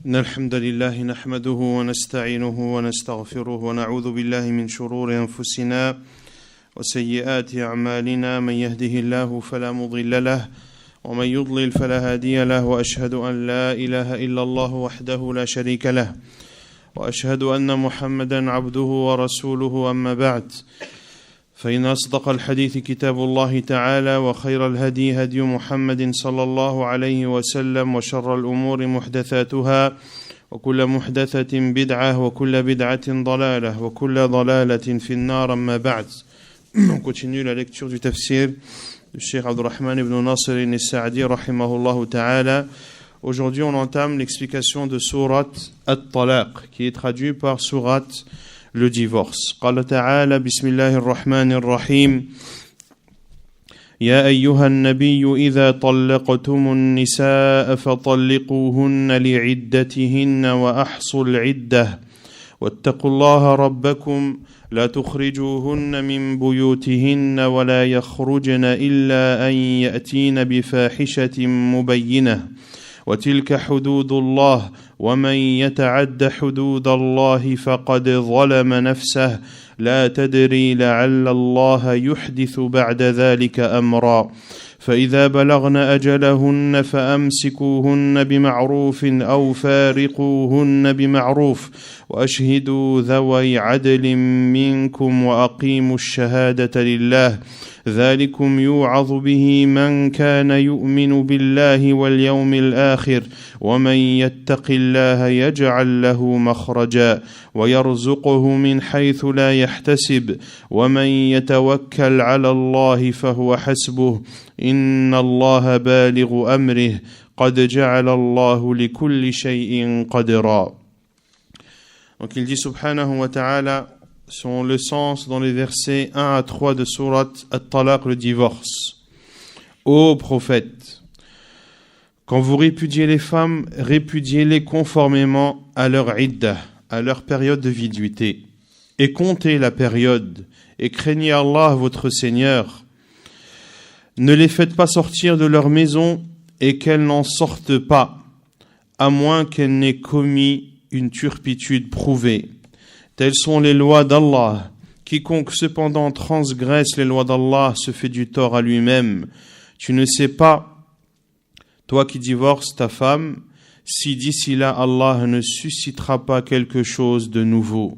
إن الحمد لله نحمده ونستعينه ونستغفره ونعوذ بالله من شرور أنفسنا وسيئات أعمالنا. من يهده الله فلا مضل له ومن يضلل فلا هادي له، وأشهد أن لا إله إلا الله وحده لا شريك له، وأشهد أن محمدا عبده ورسوله. أما بعد، فإن أصدق الحديث كتاب الله تعالى، وخير الهدي هدي محمد صلى الله عليه وسلم، وشر الأمور محدثاتها، وكل محدثة بدعة، وكل بدعة ضلالة، وكل ضلالة في النار. أما بعد. On continue la lecture du tafsir du Cheikh Abdurrahman ibn Nasr al-Sa'di rahimahullah ta'ala. Aujourd'hui, on entame l'explication de Surat At-Talaq, qui est traduit par Surat le divorce. قال تعالى: بسم الله الرحمن الرحيم. يا أيها النبي إذا طلقتم النساء فطلقوهن لعدتهن وأحصوا العدة واتقوا الله ربكم لا تخرجوهن من بيوتهن ولا يخرجن إلا أن يأتين بفاحشة مبينة وتلك حدود الله ومن يتعد حدود الله فقد ظلم نفسه لا تدري لعل الله يحدث بعد ذلك أمرا فإذا بلغن أجلهن فأمسكوهن بمعروف أو فارقوهن بمعروف وأشهدوا ذوي عدل منكم وأقيموا الشهادة لله ذلكم يوعظ به من كان يؤمن بالله واليوم الآخر ومن يتق الله يجعل له مخرجا ويرزقه من حيث لا يحتسب ومن يتوكل على الله فهو حسبه إن الله بالغ أمره قد جعل الله لكل شيء قدرا. Donc il dit subhanahu wa ta'ala selon le sens dans les versets 1 à 3 de Surat At-Talaq, le divorce. Ô prophète, quand vous répudiez les femmes, répudiez-les conformément à leur iddah, à leur période de viduité, et comptez la période, et craignez Allah votre Seigneur. Ne les faites pas sortir de leur maison, et qu'elles n'en sortent pas, à moins qu'elles n'aient commis une turpitude prouvée. Telles sont les lois d'Allah. Quiconque cependant transgresse les lois d'Allah se fait du tort à lui-même. Tu ne sais pas, toi qui divorces ta femme, si d'ici là Allah ne suscitera pas quelque chose de nouveau.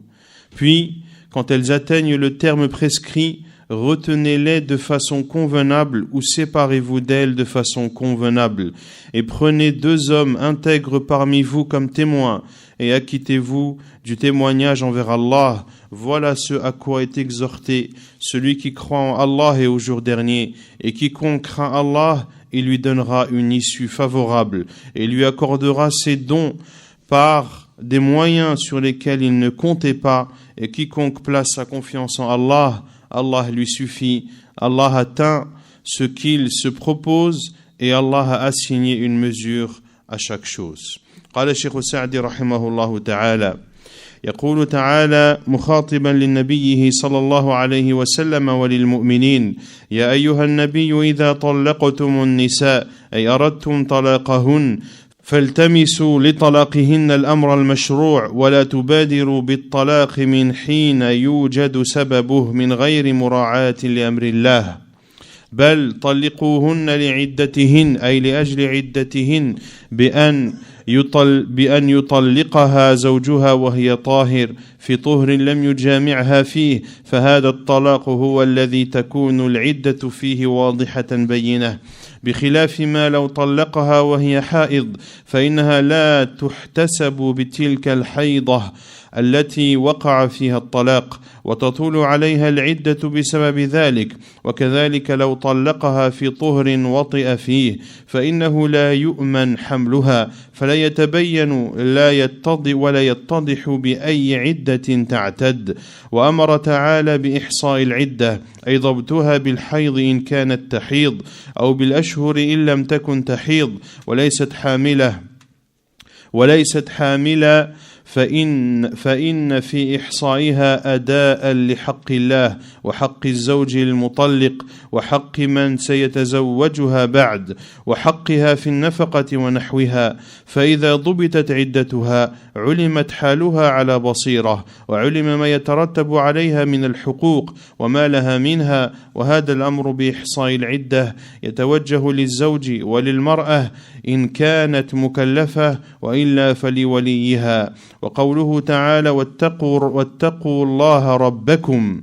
Puis, quand elles atteignent le terme prescrit, retenez-les de façon convenable ou séparez-vous d'elles de façon convenable. Et prenez 2 hommes intègres parmi vous comme témoins et acquittez-vous du témoignage envers Allah. Voilà ce à quoi est exhorté celui qui croit en Allah et au jour dernier. Et quiconque craint Allah, il lui donnera une issue favorable et lui accordera ses dons par des moyens sur lesquels il ne comptait pas. Et quiconque place sa confiance en Allah, Allah lui suffit. Allah atteint ce qu'il se propose et Allah a assigné une mesure à chaque chose. قال الشيخ السعدي رحمه الله تعالى: يقول تعالى مخاطبا للنبي صلى الله عليه وسلم وللمؤمنين: يا أيها النبي إذا طلقتم النساء أي أردتم طلاقهن فالتمسوا لطلاقهن الأمر المشروع ولا تبادروا بالطلاق من حين يوجد سببه من غير مراعاة لأمر الله بل طلقوهن لعدتهن أي لأجل عدتهن بأن يطلقها زوجها وهي طاهر في طهر لم يجامعها فيه فهذا الطلاق هو الذي تكون العدة فيه واضحة بينة بخلاف ما لو طلقها وهي حائض فإنها لا تحتسب بتلك الحيضة التي وقع فيها الطلاق وتطول عليها العدة بسبب ذلك وكذلك لو طلقها في طهر وطئ فيه فإنه لا يؤمن حملها فلا يتبين ولا يتضح بأي عدة تعتد وأمر تعالى بإحصاء العدة أي ضبطها بالحيض إن كانت تحيض أو بالأشهر إن لم تكن تحيض وليست حاملة فإن في إحصائها أداء لحق الله وحق الزوج المطلق وحق من سيتزوجها بعد وحقها في النفقة ونحوها، فإذا ضبطت عدتها علمت حالها على بصيرة وعلم ما يترتب عليها من الحقوق وما لها منها. وهذا الأمر بإحصاء العدة يتوجه للزوج وللمرأة إن كانت مكلفة، وإلا فلوليها. وقوله تعالى واتقوا الله ربكم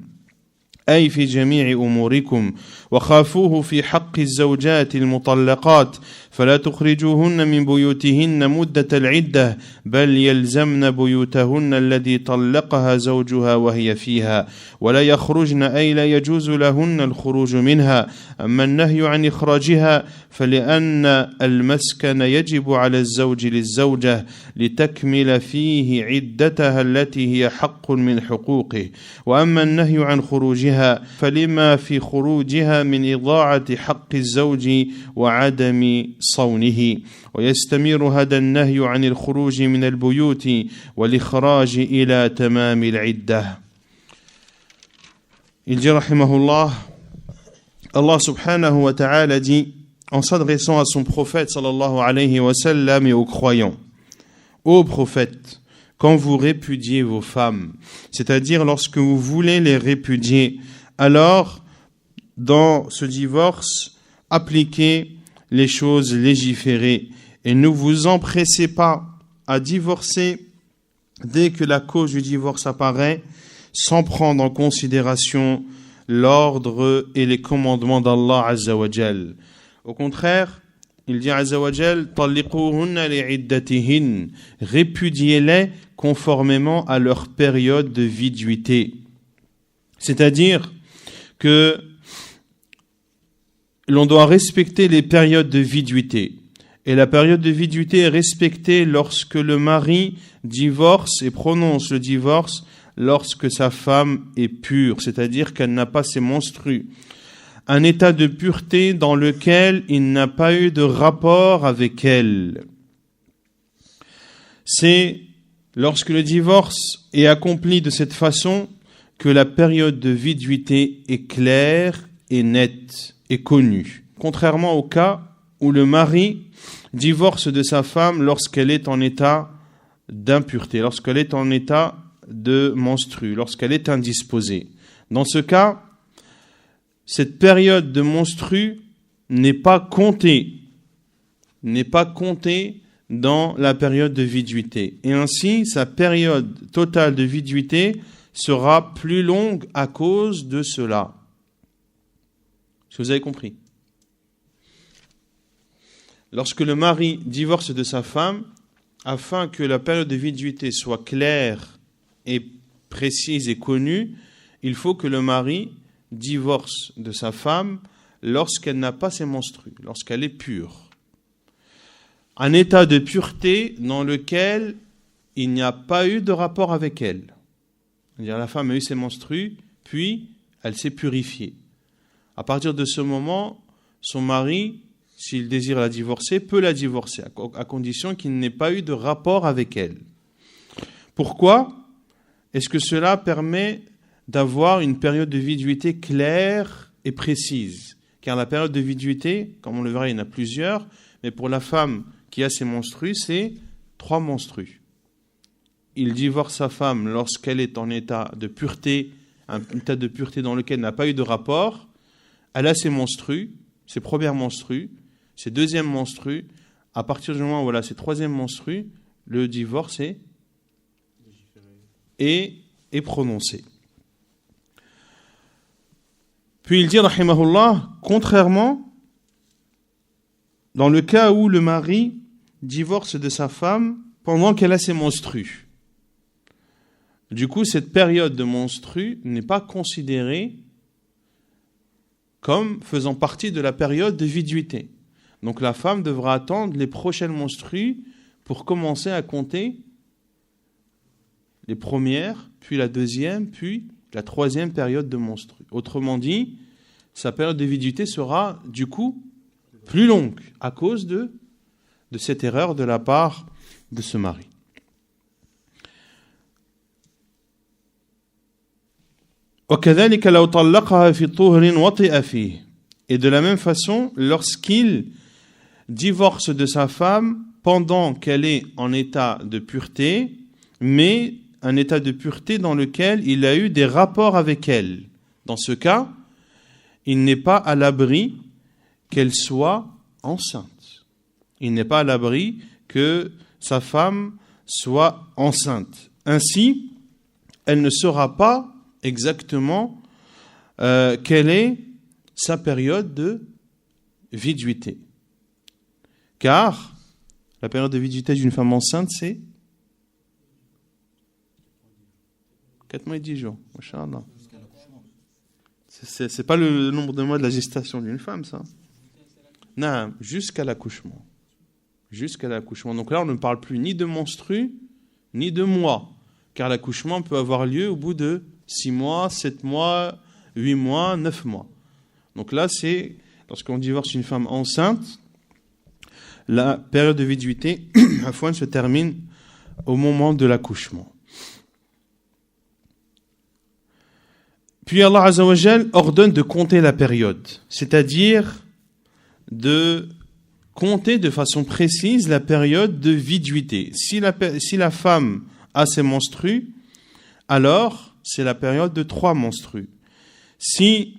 أي في جميع أموركم وخافوه في حق الزوجات المطلقات فلا تخرجوهن من بيوتهن مدة العدة بل يلزمن بيوتهن الذي طلقها زوجها وهي فيها ولا يخرجن أي لا يجوز لهن الخروج منها. أما النهي عن إخراجها فلأن المسكن يجب على الزوج للزوجة لتكمل فيه عدتها التي هي حق من حقوقه. وأما النهي عن خروجها فلما في خروجها من إضاعة حق الزوج وعدم صونه. ويستمر هذا النهي عن الخروج من البيوت والإخراج إلى تمام العدة. Il dit rahimahullah, Allah subhanahu wa ta'ala dit en s'adressant à son prophète sallallahu alayhi wa sallam et aux croyants: Ô prophète, quand vous répudiez vos femmes, c'est-à-dire lorsque vous voulez les répudier, alors dans ce divorce, appliquez les choses légiférées et ne vous empressez pas à divorcer dès que la cause du divorce apparaît, sans prendre en considération l'ordre et les commandements d'Allah Azza wa Jal. Au contraire, il dit Azza wa Jal, talliquhunna li'iddatihin, répudiez-les conformément à leur période de viduité. C'est-à-dire que l'on doit respecter les périodes de viduité. Et la période de viduité est respectée lorsque le mari divorce et prononce le divorce lorsque sa femme est pure, c'est-à-dire qu'elle n'a pas ses menstrues. Un état de pureté dans lequel il n'a pas eu de rapport avec elle. C'est lorsque le divorce est accompli de cette façon que la période de viduité est claire et nette et connue. Contrairement au cas où le mari divorce de sa femme lorsqu'elle est en état d'impureté, lorsqu'elle est en état de menstrue, lorsqu'elle est indisposée. Dans ce cas, cette période de menstrue n'est pas comptée dans la période de viduité. Et ainsi, sa période totale de viduité sera plus longue à cause de cela. Est-ce que vous avez compris? Lorsque le mari divorce de sa femme, afin que la période de viduité soit claire et précise et connue, il faut que le mari divorce de sa femme lorsqu'elle n'a pas ses menstrues, lorsqu'elle est pure. Un état de pureté dans lequel il n'y a pas eu de rapport avec elle. C'est-à-dire la femme a eu ses menstrues, puis elle s'est purifiée. À partir de ce moment, son mari, s'il désire la divorcer, peut la divorcer, à condition qu'il n'ait pas eu de rapport avec elle. Pourquoi est-ce que cela permet d'avoir une période de viduité claire et précise? Car la période de viduité, comme on le verra, il y en a plusieurs, mais pour la femme qui a ses menstrues, c'est 3 menstrues. Il divorce sa femme lorsqu'elle est en état de pureté, un état de pureté dans lequel elle n'a pas eu de rapport. Elle a ses menstrues, ses premières menstrues, ses deuxièmes menstrues. À partir du moment où elle a ses troisièmes menstrues, le divorce est prononcé. Puis il dit, rahimahullah, contrairement, dans le cas où le mari divorce de sa femme pendant qu'elle a ses menstrues. Du coup, cette période de menstrues n'est pas considérée comme faisant partie de la période de viduité. Donc la femme devra attendre les prochaines menstrues pour commencer à compter les premières, puis la deuxième, puis la troisième période de menstrues. Autrement dit, sa période de viduité sera du coup plus longue à cause de cette erreur de la part de ce mari. وكذلك لو طلقها في طهر وطئ فيه. Et de la même façon, lorsqu'il divorce de sa femme pendant qu'elle est en état de pureté, mais un état de pureté dans lequel il a eu des rapports avec elle. Dans ce cas, il n'est pas à l'abri qu'elle soit enceinte. Il n'est pas à l'abri que sa femme soit enceinte. Ainsi, elle ne saura pas exactement quelle est sa période de viduité. Car la période de viduité d'une femme enceinte, c'est 4 mois et 10 jours. Masha'Allah. C'est pas le nombre de mois de la gestation d'une femme, ça. Non, jusqu'à l'accouchement. Jusqu'à l'accouchement. Donc là, on ne parle plus ni de menstru, ni de mois. Car l'accouchement peut avoir lieu au bout de 6 mois, 7 mois, 8 mois, 9 mois. Donc là, c'est lorsqu'on divorce une femme enceinte, la période de viduité se termine au moment de l'accouchement. Puis Allah Azza wa Jal ordonne de compter la période, c'est-à-dire de compter de façon précise la période de viduité. Si la femme a ses menstrues, alors c'est la période de 3 menstrues. Si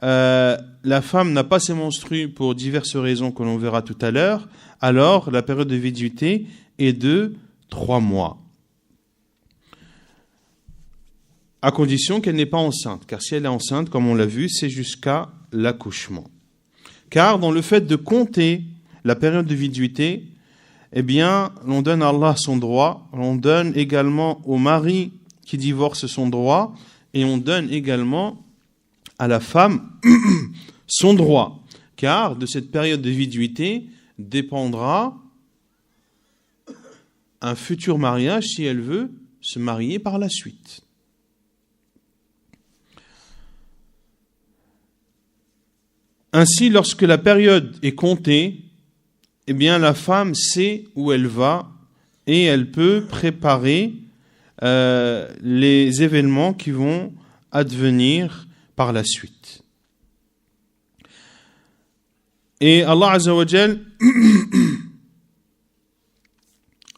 la femme n'a pas ses menstrues pour diverses raisons que l'on verra tout à l'heure, alors la période de viduité est de 3 mois. À condition qu'elle n'est pas enceinte. Car si elle est enceinte, comme on l'a vu, c'est jusqu'à l'accouchement. Car dans le fait de compter la période de viduité, eh bien, l'on donne à Allah son droit, on donne également au mari qui divorce son droit, et on donne également à la femme son droit. Car de cette période de viduité dépendra un futur mariage si elle veut se marier par la suite. Ainsi, lorsque la période est comptée, eh bien, la femme sait où elle va et elle peut préparer les événements qui vont advenir par la suite. Et Allah Azza wa Jal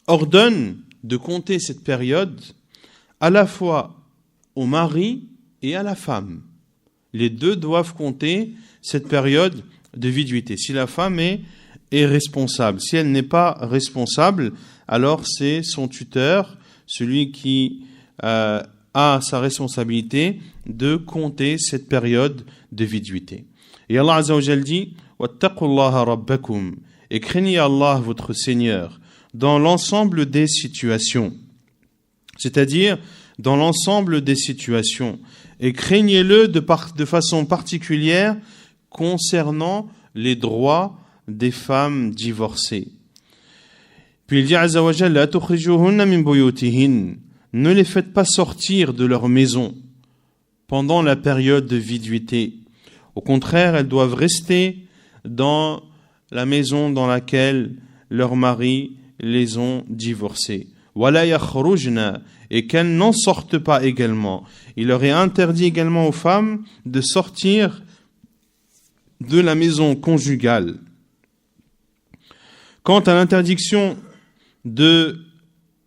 ordonne de compter cette période à la fois au mari et à la femme. Les deux doivent compter cette période de viduité. Si la femme est responsable, si elle n'est pas responsable, alors c'est son tuteur, celui qui a sa responsabilité de compter cette période de viduité. Et Allah Azza wa Jal dit « Wattaqullaha rabbakum » et craignez Allah votre Seigneur dans l'ensemble des situations. C'est-à-dire dans l'ensemble des situations. Et craignez-le de façon particulière concernant les droits des femmes divorcées. Puis il dit Azza wa Jalla, la tukhrijuhunna min buyutihin, ne les faites pas sortir de leur maison pendant la période de viduité. Au contraire, elles doivent rester dans la maison dans laquelle leurs maris les ont divorcées. Wala yakhrujna, et qu'elles n'en sortent pas également. Il leur est interdit également aux femmes de sortir de la maison conjugale. Quant à l'interdiction de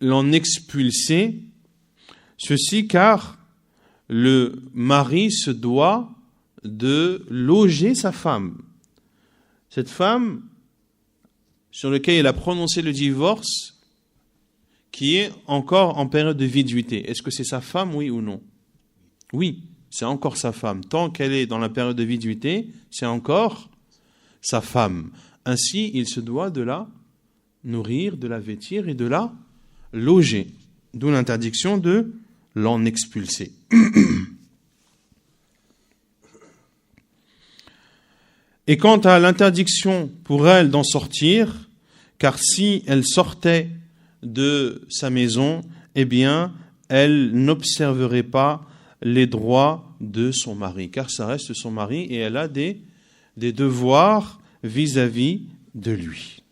l'en expulser, ceci car le mari se doit de loger sa femme. Cette femme sur laquelle il a prononcé le divorce, qui est encore en période de viduité. Est-ce que c'est sa femme, oui ou non? Oui, c'est encore sa femme. Tant qu'elle est dans la période de viduité, c'est encore sa femme. Ainsi, il se doit de la nourrir, de la vêtir et de la loger. D'où l'interdiction de l'en expulser. Et quant à l'interdiction pour elle d'en sortir, car si elle sortait de sa maison, eh bien, elle n'observerait pas les droits de son mari, car ça reste son mari et elle a des devoirs vis-à-vis de lui.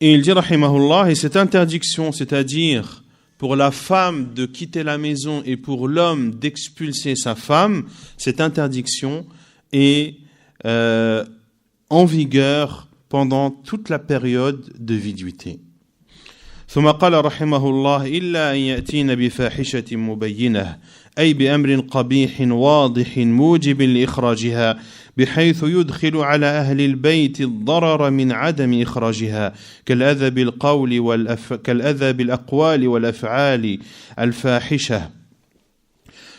Et il dit, rahimahullah, et cette interdiction, c'est-à-dire pour la femme de quitter la maison et pour l'homme d'expulser sa femme, cette interdiction est en vigueur pendant toute la période de viduité. ثم قال رحمه الله إلا أن يأتين بفاحشة مبينة أي بأمر قبيح واضح موجب لإخراجها بحيث يدخل على أهل البيت الضرر من عدم إخراجها كالأذى بالأقوال والأفعال الفاحشة.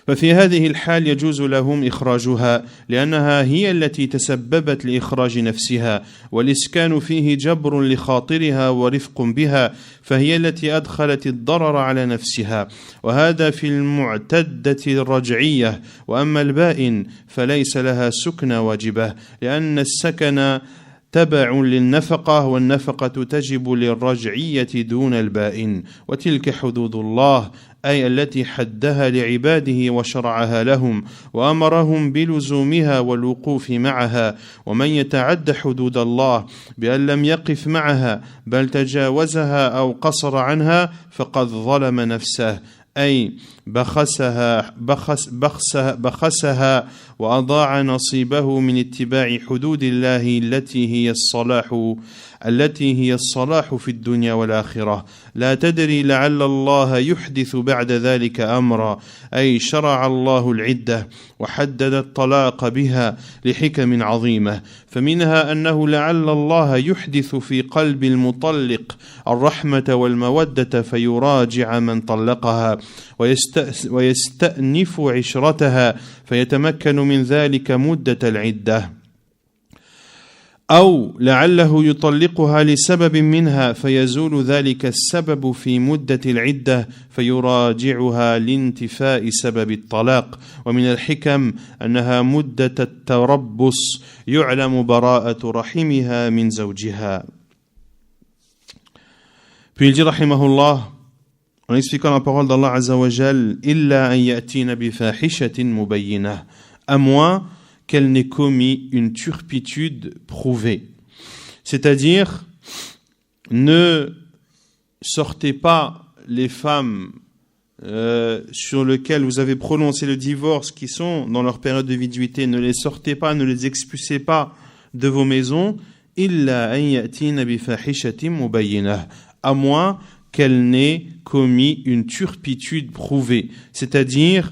ففي هذه الحال يجوز لهم إخراجها لأنها هي التي تسببت لإخراج نفسها والإسكان فيه جبر لخاطرها ورفق بها فهي التي أدخلت الضرر على نفسها وهذا في المعتدة الرجعية وأما البائن فليس لها سكن واجبة لأن السكن تبع للنفقة والنفقة تجب للرجعية دون البائن وتلك حدود الله أي التي حدها لعباده وشرعها لهم وأمرهم بلزومها والوقوف معها ومن يتعد حدود الله بأن لم يقف معها بل تجاوزها أو قصر عنها فقد ظلم نفسه أي بخسها وأضاع نصيبه من اتباع حدود الله التي هي الصلاح في الدنيا والآخرة لا تدري لعل الله يحدث بعد ذلك أمرا أي شرع الله العدة وحدد الطلاق بها لحكم عظيمة فمنها أنه لعل الله يحدث في قلب المطلق الرحمة والمودة فيراجع من طلقها ويستأنف عشرتها فيتمكن من ذلك مدة العدة أو لعله يطلقها لسبب منها فيزول ذلك السبب في مدة العدة فيراجعها لانتفاء سبب الطلاق ومن الحكم أنها مدة التربص يعلم براءة رحمها من زوجها. Puis il dit rahimahullah en expliquant la parole d'Allah Azza wa Jal illa an ya'tina bi fahishatin mubayyinah, à moins qu'elle n'ait commis une turpitude prouvée. C'est-à-dire, ne sortez pas les femmes sur lesquelles vous avez prononcé le divorce, qui sont dans leur période de viduité, ne les sortez pas, ne les expulsez pas de vos maisons, illa an ya'tina bi fahishatin mubayyinah, à moins qu'elle n'ait commis une turpitude prouvée, c'est-à-dire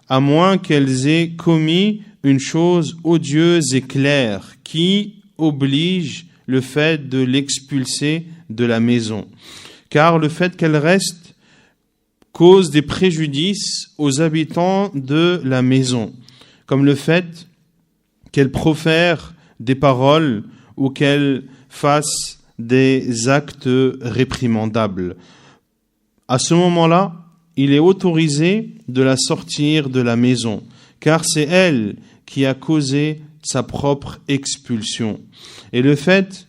à moins qu'elles aient commis une chose odieuse et claire qui oblige le fait de l'expulser de la maison. Car le fait qu'elle reste cause des préjudices aux habitants de la maison, comme le fait qu'elle profère des paroles ou qu'elle fasse des actes réprimandables. À ce moment-là, il est autorisé de la sortir de la maison, car c'est elle qui a causé sa propre expulsion. Et le fait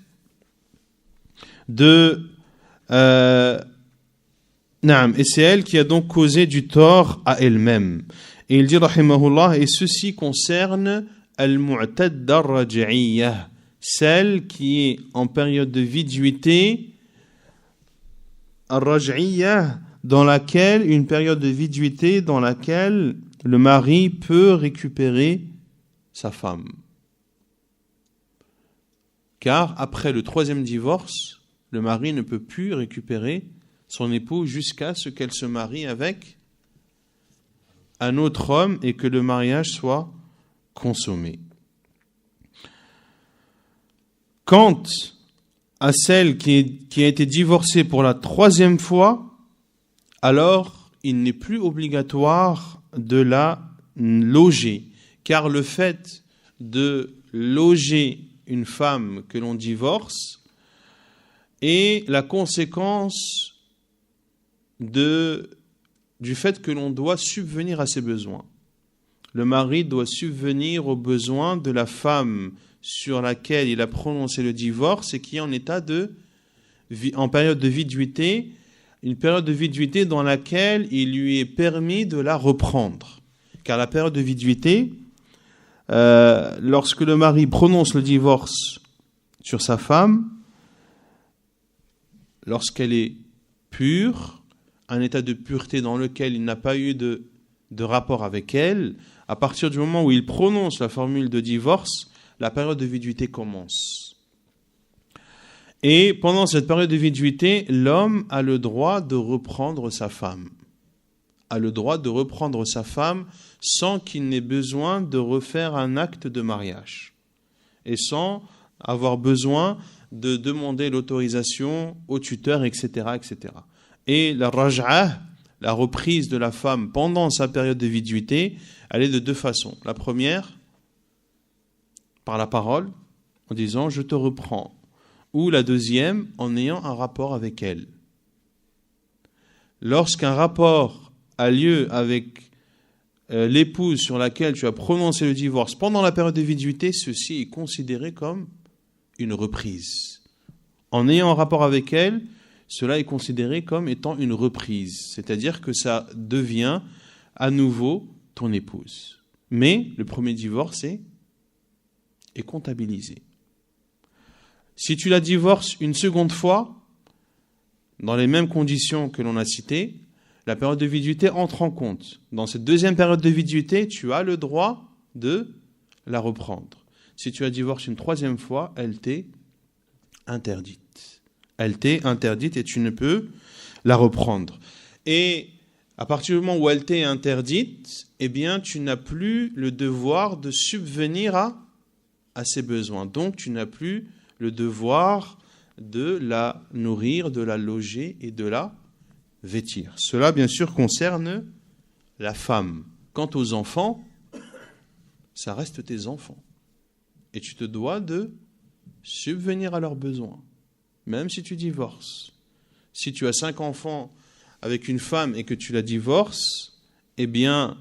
et c'est elle qui a donc causé du tort à elle-même. Et il dit rahimahullah, et ceci concerne al-mu'tadda ar-raj'iyyah, celle qui est en période de viduité, ar-raj'iyyah, dans laquelle une période de viduité dans laquelle le mari peut récupérer sa femme. Car après le troisième divorce, le mari ne peut plus récupérer son épouse jusqu'à ce qu'elle se marie avec un autre homme et que le mariage soit consommé. Quant à celle qui a été divorcée pour la troisième fois, alors il n'est plus obligatoire de la loger, car le fait de loger une femme que l'on divorce est la conséquence du fait que l'on doit subvenir à ses besoins. Le mari doit subvenir aux besoins de la femme sur laquelle il a prononcé le divorce et qui est en période de viduité, une période de viduité dans laquelle il lui est permis de la reprendre. Car la période de viduité, lorsque le mari prononce le divorce sur sa femme, lorsqu'elle est pure, un état de pureté dans lequel il n'a pas eu de rapport avec elle, à partir du moment où il prononce la formule de divorce, la période de viduité commence. Et pendant cette période de viduité, l'homme a le droit de reprendre sa femme. A le droit de reprendre sa femme sans qu'il n'ait besoin de refaire un acte de mariage. Et sans avoir besoin de demander l'autorisation au tuteur, etc., etc. Et la raj'ah, la reprise de la femme pendant sa période de viduité, elle est de deux façons. La première, par la parole, en disant « je te reprends ». Ou la deuxième, en ayant un rapport avec elle. Lorsqu'un rapport a lieu avec l'épouse sur laquelle tu as prononcé le divorce pendant la période de viduité, ceci est considéré comme une reprise. En ayant un rapport avec elle, cela est considéré comme étant une reprise. C'est-à-dire que ça devient à nouveau ton épouse. Mais le premier divorce est comptabilisé. Si tu la divorces une seconde fois, dans les mêmes conditions que l'on a citées, la période de viduité entre en compte. Dans cette deuxième période de viduité, tu as le droit de la reprendre. Si tu la divorces une troisième fois, elle t'est interdite. Elle t'est interdite et tu ne peux la reprendre. Et à partir du moment où elle t'est interdite, eh bien, tu n'as plus le devoir de subvenir à ses besoins. Donc, tu n'as plus le devoir de la nourrir, de la loger et de la vêtir. Cela, bien sûr, concerne la femme. Quant aux enfants, ça reste tes enfants. Et tu te dois de subvenir à leurs besoins, même si tu divorces. Si tu as 5 enfants avec une femme et que tu la divorces, eh bien,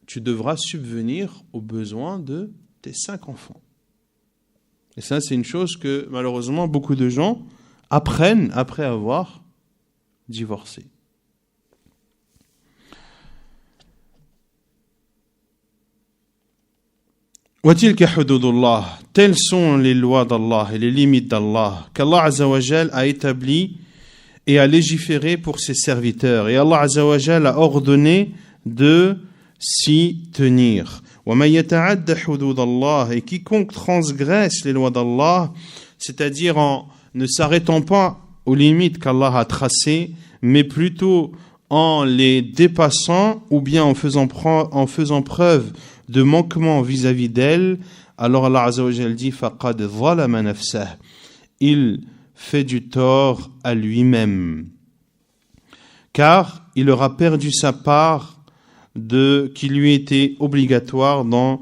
tu devras subvenir aux besoins de tes 5 enfants. Et ça, c'est une chose que, malheureusement, beaucoup de gens apprennent après avoir divorcé. وَتِلْكَ حُدُودُ اللَّهِ, telles sont les lois d'Allah et les limites d'Allah qu'Allah Azza wa Jal a établies et a légiféré pour ses serviteurs. Et Allah Azza wa Jal a ordonné de s'y tenir. وَمَنْ يَتَعَدَّ حُدُودَ اللَّهِ, et quiconque transgresse les lois d'Allah, c'est-à-dire en ne s'arrêtant pas aux limites qu'Allah a tracées, mais plutôt en les dépassant ou bien en faisant preuve de manquement vis-à-vis d'elle, alors Allah Azza wa Jal dit فَقَدْ ظَلَمَ نَفْسَهُ, il fait du tort à lui-même, car il aura perdu sa part qui lui était obligatoire dans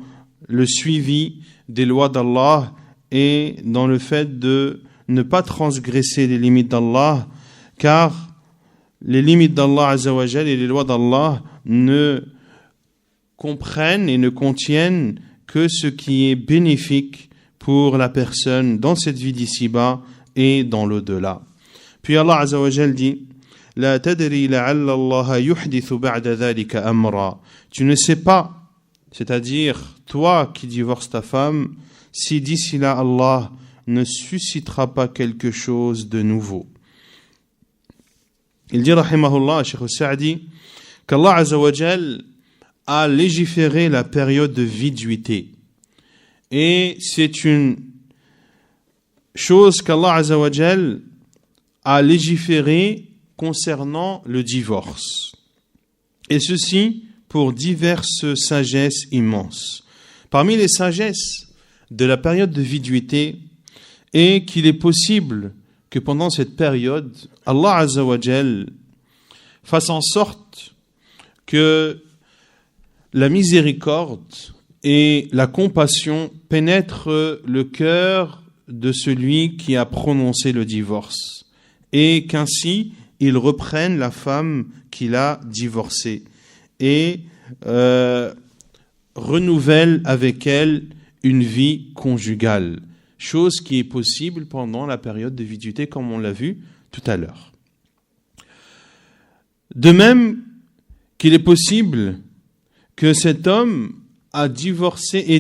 le suivi des lois d'Allah et dans le fait de ne pas transgresser les limites d'Allah, car les limites d'Allah Azza wa Jal et les lois d'Allah ne comprennent et ne contiennent que ce qui est bénéfique pour la personne dans cette vie d'ici-bas et dans l'au-delà. Puis Allah Azza wa Jal dit La tadri la'alla Allah yuhdithu ba'da dhalika amra. Tu ne sais pas, c'est-à-dire toi qui divorces ta femme, si d'ici là Allah ne suscitera pas quelque chose de nouveau. Il dit rahimahullah, Cheikh Sa'di, qu'Allah Azza wa Jal a légiféré la période de viduité. Et c'est une chose qu'Allah Azza wa Jal a légiféré concernant le divorce. Et ceci pour diverses sagesses immenses. Parmi les sagesses de la période de viduité est qu'il est possible que pendant cette période, Allah Azza wa Jal fasse en sorte que la miséricorde et la compassion pénètrent le cœur de celui qui a prononcé le divorce et qu'ainsi il reprenne la femme qu'il a divorcée et renouvelle avec elle une vie conjugale, chose qui est possible pendant la période de viduité comme on l'a vu tout à l'heure. De même qu'il est possible que cet homme ait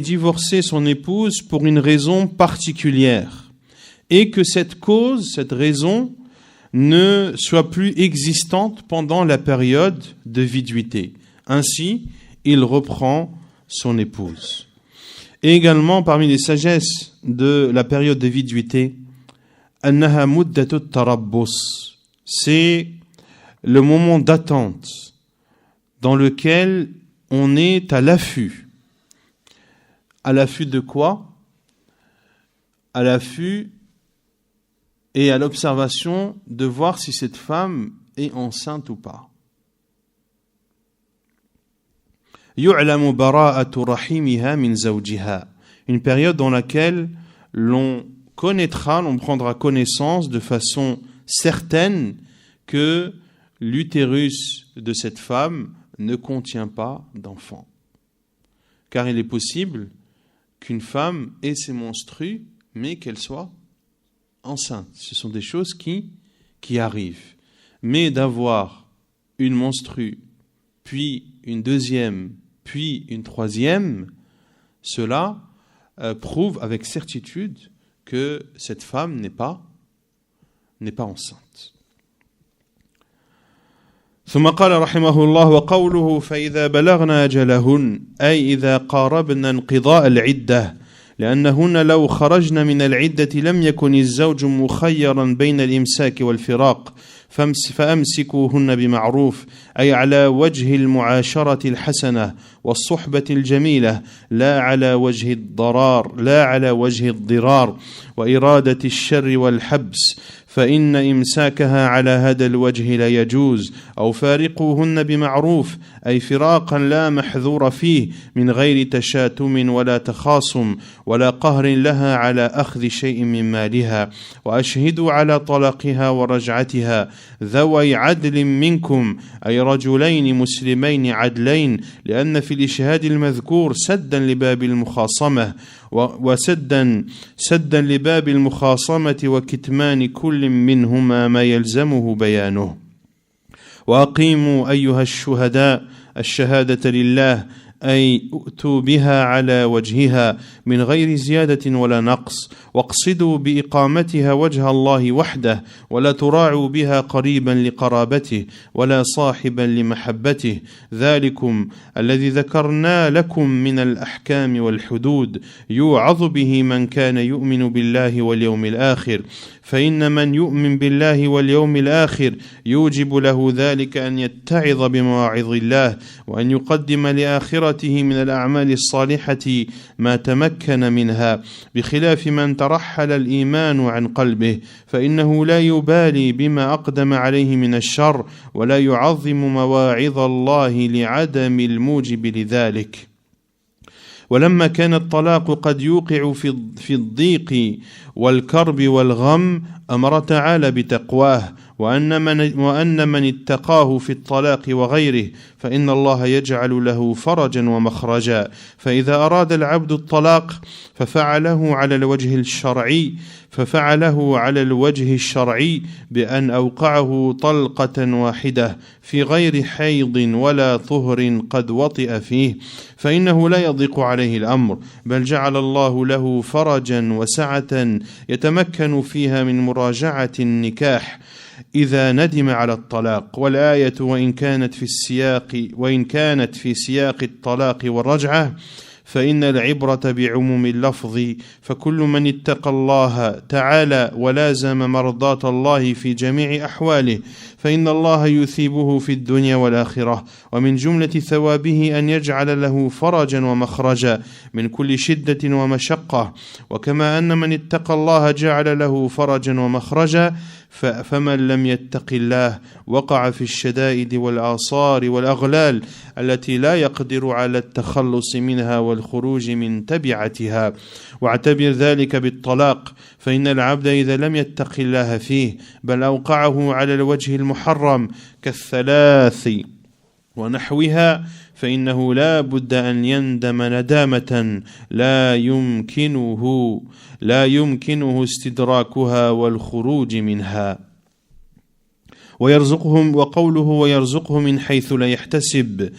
divorcé son épouse pour une raison particulière et que cette cause, cette raison, ne soit plus existante pendant la période de viduité. Ainsi, il reprend son épouse. Et également, parmi les sagesses de la période de viduité, annaha muddatu tarabbus, c'est le moment d'attente dans lequel on est à l'affût. À l'affût de quoi? À l'affût et à l'observation de voir si cette femme est enceinte ou pas. يُعْلَمُ بَرَاءَةُ رَحِمِهَا مِنْ زَوْجِهَا, une période dans laquelle l'on connaîtra, l'on prendra connaissance de façon certaine que l'utérus de cette femme ne contient pas d'enfant. Car il est possible qu'une femme ait ses menstrues, mais qu'elle soit enceinte. Ce sont des choses qui arrivent. Mais d'avoir une menstrue, puis une deuxième, puis une troisième, cela prouve avec certitude que cette femme n'est pas enceinte. ثم قال رحمه الله وقوله فإذا بلغنا أجلهن أي إذا قاربنا انقضاء العدة لأنهن لو خرجن من العدة لم يكن الزوج مخيرا بين الإمساك والفراق فأمسكوهن بمعروف أي على وجه المعاشرة الحسنة والصحبة الجميلة لا على وجه الضرار وإرادة الشر والحبس فإن إمساكها على هذا الوجه لا يجوز أو فارقوهن بمعروف أي فراقا لا محذور فيه من غير تشاتم ولا تخاصم ولا قهر لها على أخذ شيء من مالها وأشهدوا على طلاقها ورجعتها ذوي عدل منكم أي رجلين مسلمين عدلين لأن في الإشهاد المذكور سدا لباب المخاصمة سدا لباب المخاصمة وكتمان كل منهما ما يلزمه بيانه وأقيموا أيها الشهداء الشهادة لله أي أؤتوا بها على وجهها من غير زيادة ولا نقص واقصدوا بإقامتها وجه الله وحده ولا تراعوا بها قريبا لقرابته ولا صاحبا لمحبته ذلكم الذي ذكرنا لكم من الأحكام والحدود يوعظ به من كان يؤمن بالله واليوم الآخر فإن من يؤمن بالله واليوم الآخر يوجب له ذلك أن يتعظ بمواعظ الله وأن يقدم لآخرته من الأعمال الصالحة ما تمكن منها بخلاف من ترحل الإيمان عن قلبه فإنه لا يبالي بما أقدم عليه من الشر ولا يعظم مواعظ الله لعدم الموجب لذلك ولما كان الطلاق قد يوقع في الضيق والكرب والغم أمر تعالى بتقواه وأن من اتقاه في الطلاق وغيره فإن الله يجعل له فرجا ومخرجا فإذا أراد العبد الطلاق ففعله على الوجه الشرعي بأن أوقعه طلقة واحدة في غير حيض ولا طهر قد وطئ فيه فإنه لا يضيق عليه الأمر بل جعل الله له فرجا وسعة يتمكن فيها من مراجعة النكاح إذا ندم على الطلاق والآية وإن كانت في سياق الطلاق والرجعة فإن العبرة بعموم اللفظ فكل من اتقى الله تعالى ولازم مرضاة الله في جميع أحواله فإن الله يثيبه في الدنيا والآخرة ومن جملة ثوابه أن يجعل له فرجا ومخرجا من كل شدة ومشقة وكما أن من اتقى الله جعل له فرجا ومخرجا فمن لم يتق الله وقع في الشدائد والآصار والأغلال التي لا يقدر على التخلص منها والخروج من تبعتها واعتبر ذلك بالطلاق فإن العبد إذا لم يتق الله فيه بل أوقعه على الوجه المحرم كالثلاث ونحوها فإنه لا بد أن يندم ندامة لا يمكنه استدراكها والخروج منها ويرزقه من حيث لا يحتسب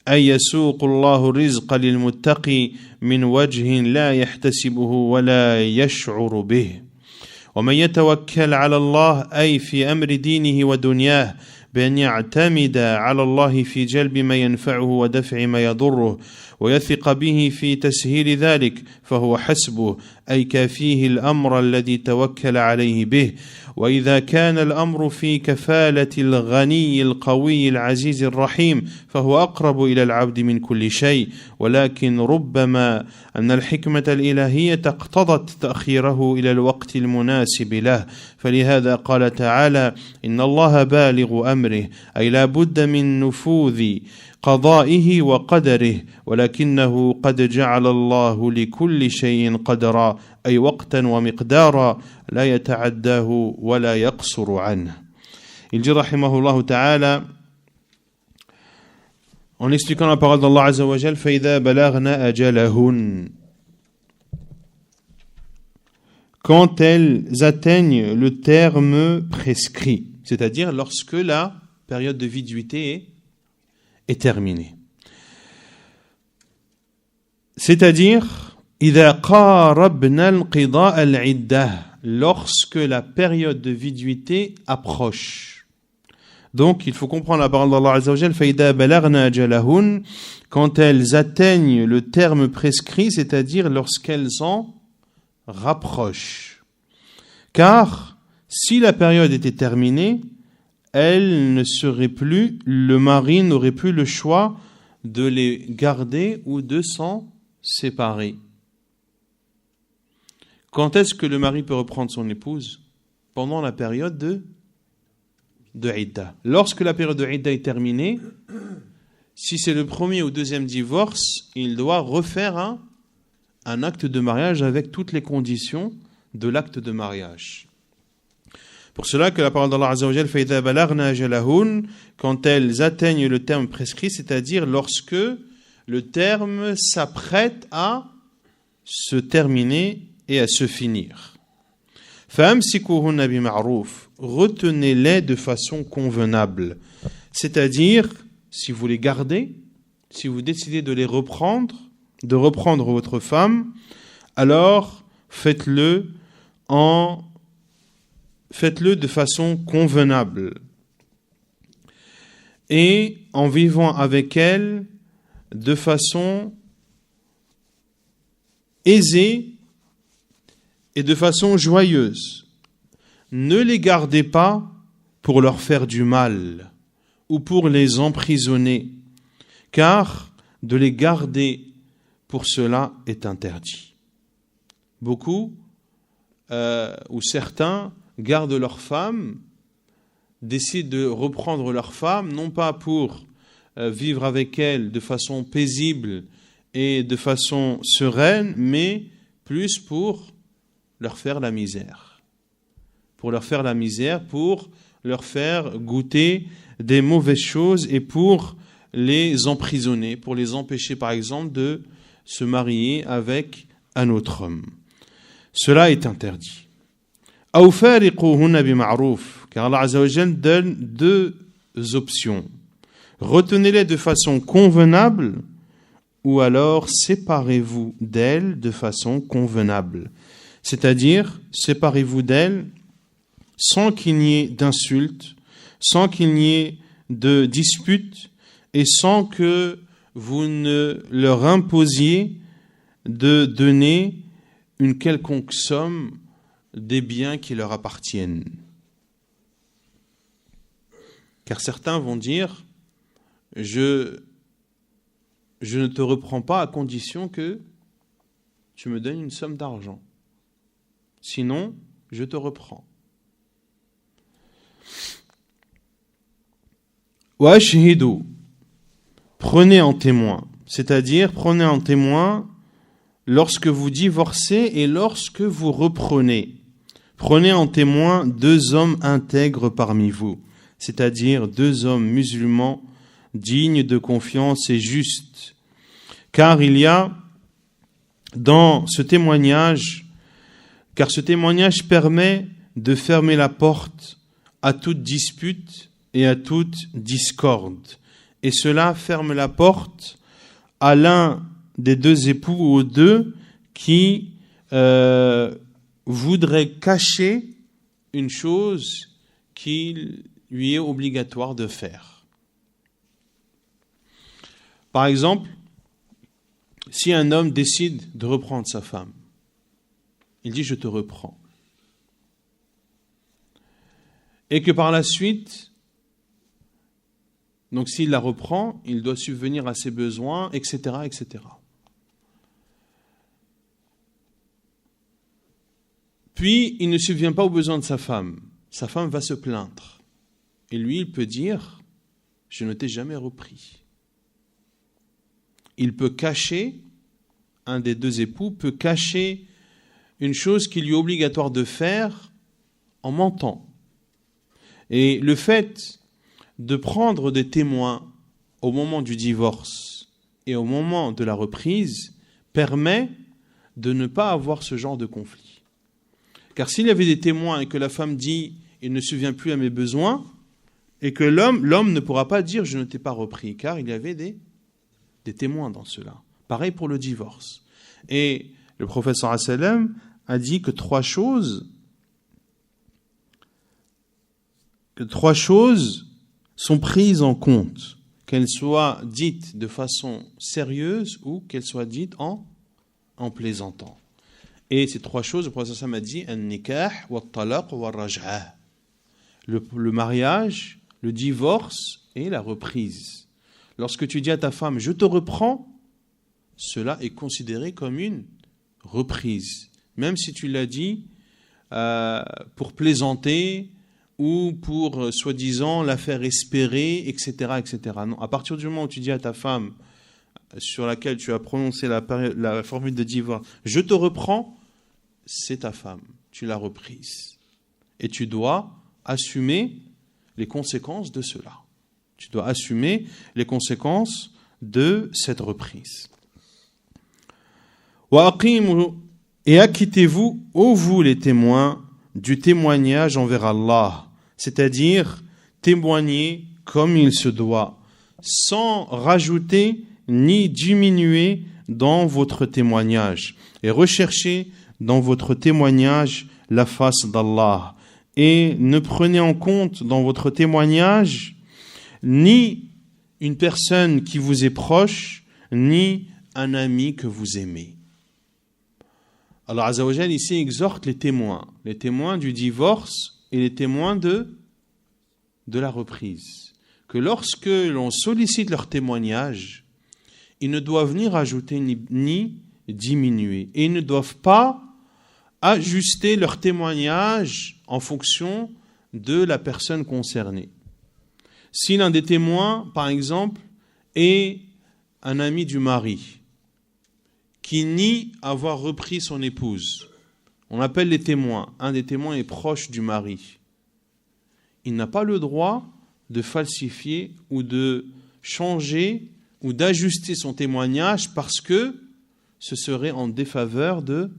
أي يسوق الله الرزق للمتقي من وجه لا يحتسبه ولا يشعر به ومن يتوكل على الله أي في أمر دينه ودنياه بأن يعتمد على الله في جلب ما ينفعه ودفع ما يضره ويثق به في تسهيل ذلك فهو حسبه أي كافيه الأمر الذي توكل عليه به. وإذا كان الأمر في كفالة الغني القوي العزيز الرحيم فهو أقرب إلى العبد من كل شيء، ولكن ربما أن الحكمة الإلهية اقتضت تأخيره إلى الوقت المناسب له، فلهذا قال تعالى: إن الله بالغ أمره، أي لا بد من نفوذ قضائه وقدره، ولكنه قد جعل الله لكل شيء قدرا، أي وقتا ومقدارا لا يتعداه ولا يقصر عنه. Il dit rahimahullah ta'ala, en expliquant la parole d'Allah Azza wa Jal, فَإِذَا بَلَغْنَا أَجَلَهُنَّ, quand elles atteignent le terme prescrit, c'est-à-dire lorsque la période de viduité est terminée. C'est-à-dire, إذا قاربنا انقضاء العدة, lorsque la période de viduité approche. Donc, il faut comprendre la parole d'Allah Azza wa Jal, فَإِذَا بَلَغْنَا أَجَلَهُنَّ, quand elles atteignent le terme prescrit, c'est-à-dire lorsqu'elles en rapprochent. Car, si la période était terminée, elle ne serait plus, le mari n'aurait plus le choix de les garder ou de s'en séparer. Quand est-ce que le mari peut reprendre son épouse? Pendant la période de Idda. Lorsque la période de Idda est terminée, si c'est le premier ou deuxième divorce, il doit refaire un acte de mariage avec toutes les conditions de l'acte de mariage. Pour cela que la parole d'Allah Azza wa Jal, فَإِذَا بَلَغْنَا أَجَلَهُنَّ, quand elles atteignent le terme prescrit, c'est-à-dire lorsque le terme s'apprête à se terminer et à se finir. فَأَمْسِكُوهُنَّ بِمَعْرُوفٍ, retenez-les de façon convenable. C'est-à-dire, si vous les gardez, si vous décidez de les reprendre, de reprendre votre femme, alors faites-le de façon convenable et en vivant avec elle de façon aisée et de façon joyeuse. Ne les gardez pas pour leur faire du mal ou pour les emprisonner, car de les garder pour cela est interdit. Beaucoup ou certains gardent leur femme, décident de reprendre leur femme, non pas pour vivre avec elle de façon paisible et de façon sereine, mais plus pour leur faire la misère. Pour leur faire la misère, pour leur faire goûter des mauvaises choses et pour les emprisonner, pour les empêcher par exemple de se marier avec un autre homme. Cela est interdit. أو فارقوهن بمعروف, car Allah Azza wa Jal donne deux options. Retenez-les de façon convenable ou alors séparez-vous d'elles de façon convenable. C'est-à-dire, séparez-vous d'elles sans qu'il n'y ait d'insultes, sans qu'il n'y ait de disputes et sans que vous ne leur imposiez de donner une quelconque somme des biens qui leur appartiennent. Car certains vont dire, je ne te reprends pas à condition que tu me donnes une somme d'argent. Sinon, je te reprends. Wa ashhidu, prenez en témoin, c'est-à-dire prenez en témoin lorsque vous divorcez et lorsque vous reprenez. Prenez en témoin 2 hommes intègres parmi vous, c'est-à-dire 2 hommes musulmans dignes de confiance et justes. Car il y a dans ce témoignage, car ce témoignage permet de fermer la porte à toute dispute et à toute discorde. Et cela ferme la porte à l'un des 2 époux ou aux 2 qui voudrait cacher une chose qu'il lui est obligatoire de faire. Par exemple, si un homme décide de reprendre sa femme, il dit « je te reprends ». Et que par la suite, donc s'il la reprend, il doit subvenir à ses besoins, etc., etc. Puis, il ne subvient pas aux besoins de sa femme. Sa femme va se plaindre. Et lui, il peut dire « je ne t'ai jamais repris ». Il peut cacher, un des deux époux peut cacher une chose qu'il lui est obligatoire de faire en mentant. Et le fait de prendre des témoins au moment du divorce et au moment de la reprise permet de ne pas avoir ce genre de conflit. Car s'il y avait des témoins et que la femme dit « il ne se souvient plus à mes besoins », et que l'homme ne pourra pas dire « je ne t'ai pas repris », car il y avait des témoins dans cela. Pareil pour le divorce. Et le prophète sallallahu alayhi wa sallam a dit que trois choses sont prises en compte, qu'elles soient dites de façon sérieuse ou qu'elles soient dites en plaisantant. Et ces trois choses, le prophète sallallahu alayhi wa sallam a dit an-nikah wa-talaq wa-raj'ah. Le mariage, le divorce et la reprise. Lorsque tu dis à ta femme « je te reprends », cela est considéré comme une reprise. Même si tu l'as dit pour plaisanter ou pour, soi-disant, la faire espérer, etc., etc. Non, à partir du moment où tu dis à ta femme, sur laquelle tu as prononcé la formule de divorce « je te reprends », c'est ta femme, tu l'as reprise. Et tu dois assumer les conséquences de cela. Tu dois assumer les conséquences de cette reprise. Et acquittez-vous, ô vous les témoins, du témoignage envers Allah, c'est-à-dire témoigner comme il se doit, sans rajouter ni diminuer dans votre témoignage, et recherchez dans votre témoignage la face d'Allah, et ne prenez en compte dans votre témoignage ni une personne qui vous est proche, ni un ami que vous aimez. Alors Azza wa Jal ici exhorte les témoins du divorce et les témoins de la reprise, que lorsque l'on sollicite leur témoignage, ils ne doivent ni rajouter ni diminuer, et ils ne doivent pas ajuster leur témoignage en fonction de la personne concernée. Si l'un des témoins, par exemple, est un ami du mari qui nie avoir repris son épouse, on appelle les témoins, un des témoins est proche du mari, il n'a pas le droit de falsifier ou de changer ou d'ajuster son témoignage parce que ce serait en défaveur de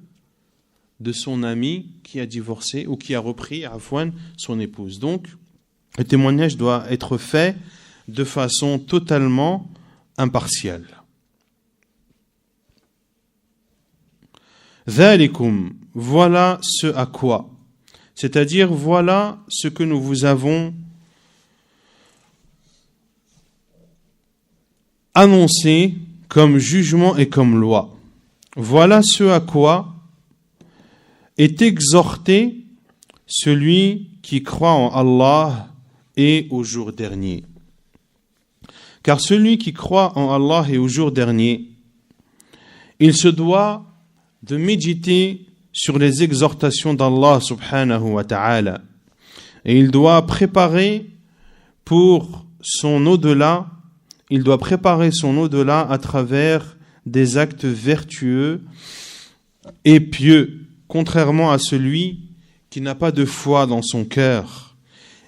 son ami qui a divorcé ou qui a repris son épouse. Donc, le témoignage doit être fait de façon totalement impartiale. Dhalikum, voilà ce à quoi, c'est-à-dire voilà ce que nous vous avons annoncé comme jugement et comme loi. Voilà ce à quoi est exhorté celui qui croit en Allah et au jour dernier. Car celui qui croit en Allah et au jour dernier, il se doit de méditer sur les exhortations d'Allah subhanahu wa ta'ala. Et il doit préparer pour son au-delà, à travers des actes vertueux et pieux, contrairement à celui qui n'a pas de foi dans son cœur.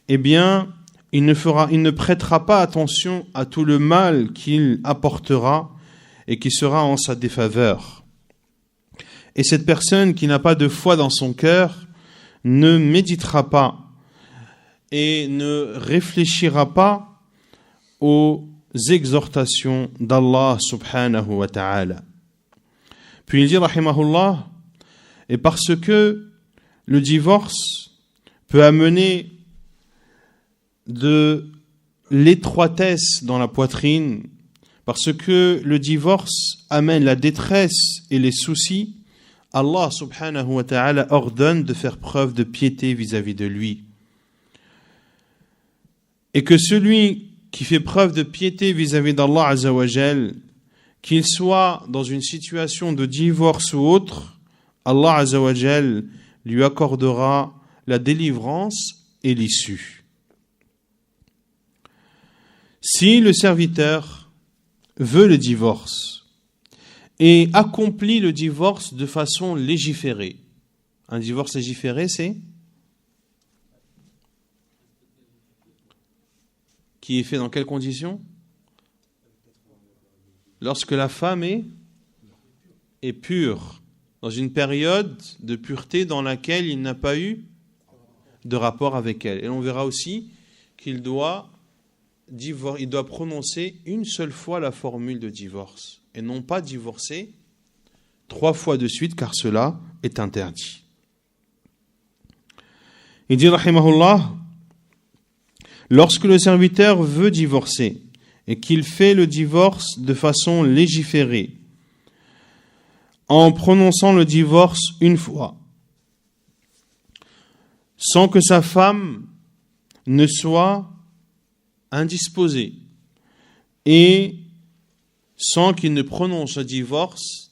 Eh bien, il ne prêtera pas attention à tout le mal qu'il apportera et qui sera en sa défaveur. Et cette personne qui n'a pas de foi dans son cœur ne méditera pas et ne réfléchira pas aux exhortations d'Allah subhanahu wa ta'ala. Puis il dit, rahimahullah, et parce que le divorce peut amener de l'étroitesse dans la poitrine, parce que le divorce amène la détresse et les soucis. Allah subhanahu wa ta'ala ordonne de faire preuve de piété vis-à-vis de lui. Et que celui qui fait preuve de piété vis-à-vis d'Allah azza wa jal, qu'il soit dans une situation de divorce ou autre, Allah azza wa jal lui accordera la délivrance et l'issue. Si le serviteur veut le divorce et accomplit le divorce de façon légiférée, un divorce légiféré, c'est qui est fait dans quelles conditions? Lorsque la femme est pure, dans une période de pureté dans laquelle il n'a pas eu de rapport avec elle. Et on verra aussi qu'il doit prononcer une seule fois la formule de divorce et non pas divorcer 3 fois de suite, car cela est interdit. Il dit rahimahullah, lorsque le serviteur veut divorcer et qu'il fait le divorce de façon légiférée, en prononçant le divorce une fois, sans que sa femme ne soit indisposée et sans qu'il ne prononce le divorce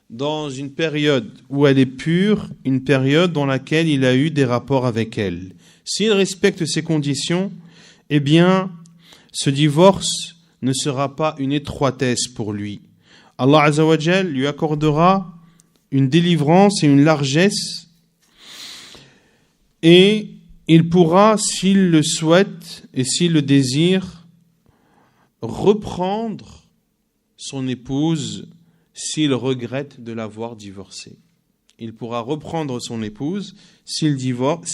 dans une période où elle est pure, une période dans laquelle il a eu des rapports avec elle. S'il respecte ces conditions, eh bien, ce divorce ne sera pas une étroitesse pour lui. Allah Azza wa Jal lui accordera une délivrance et une largesse, et il pourra, s'il le souhaite et s'il le désire, reprendre son épouse s'il regrette de l'avoir divorcée. Il pourra reprendre son épouse s'il regrette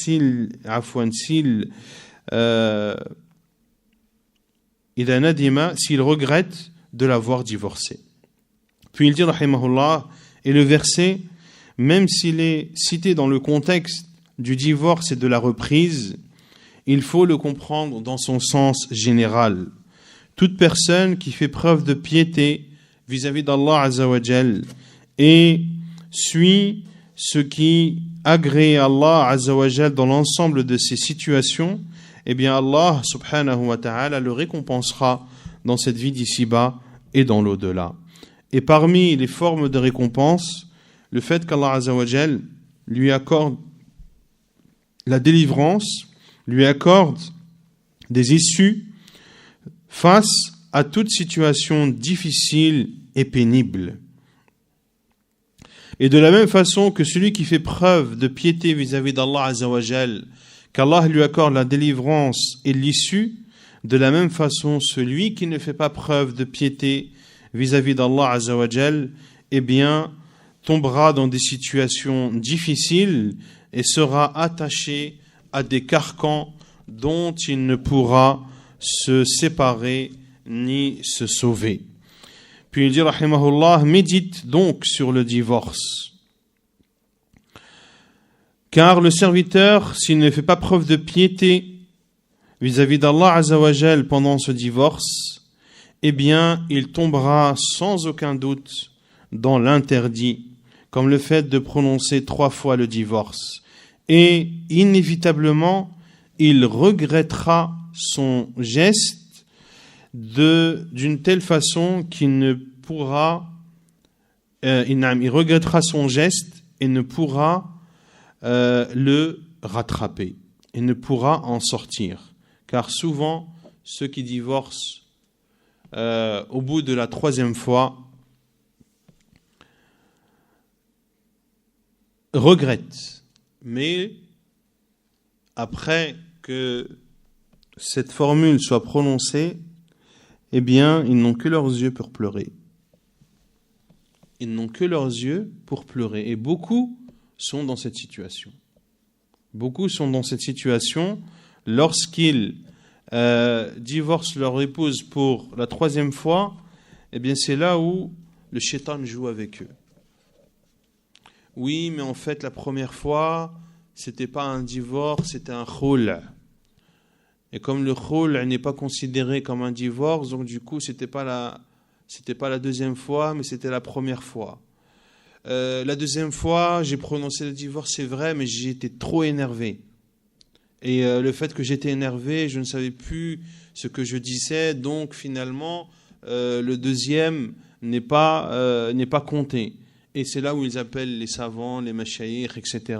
de l'avoir divorcée. Puis il dit, rahimahullah, et le verset, même s'il est cité dans le contexte du divorce et de la reprise, il faut le comprendre dans son sens général. Toute personne qui fait preuve de piété vis-à-vis d'Allah Azza wa Jal et suit ce qui agrée Allah Azza wa Jal dans l'ensemble de ces situations, eh bien Allah subhanahu wa ta'ala le récompensera dans cette vie d'ici-bas et dans l'au-delà. Et parmi les formes de récompense, le fait qu'Allah Azza wa Jal lui accorde la délivrance, lui accorde des issues face à toute situation difficile et pénible. Et de la même façon que celui qui fait preuve de piété vis-à-vis d'Allah Azza wa Jal, qu'Allah lui accorde la délivrance et l'issue, de la même façon celui qui ne fait pas preuve de piété vis-à-vis d'Allah Azza wa Jal, eh bien, tombera dans des situations difficiles et sera attaché à des carcans dont il ne pourra se séparer ni se sauver. Puis il dit, rahimahullah, médite donc sur le divorce. Car le serviteur, s'il ne fait pas preuve de piété vis-à-vis d'Allah Azza wa Jal pendant ce divorce, eh bien, il tombera sans aucun doute dans l'interdit, comme le fait de prononcer 3 fois le divorce. Et inévitablement, il regrettera son geste d'une telle façon qu'il ne pourra, il regrettera son geste et ne pourra le rattraper. Et ne pourra en sortir. Car souvent, ceux qui divorcent au bout de la 3e fois regrettent. Mais après que cette formule soit prononcée, eh bien, ils n'ont que leurs yeux pour pleurer. Ils n'ont que leurs yeux pour pleurer. Et beaucoup sont dans cette situation. Beaucoup sont dans cette situation lorsqu'ils divorcent leur épouse pour la 3e fois, eh bien, c'est là où le shaitan joue avec eux. Oui, mais en fait, la première fois, c'était pas un divorce, c'était un khul'. Et comme le khul' n'est pas considéré comme un divorce, donc du coup, c'était pas la deuxième fois, mais c'était la première fois. La deuxième fois, j'ai prononcé le divorce, c'est vrai, mais j'ai été trop énervé. Et le fait que j'étais énervé, je ne savais plus ce que je disais, donc finalement, le deuxième n'est pas compté. Et c'est là où ils appellent les savants, les mashayikh, etc.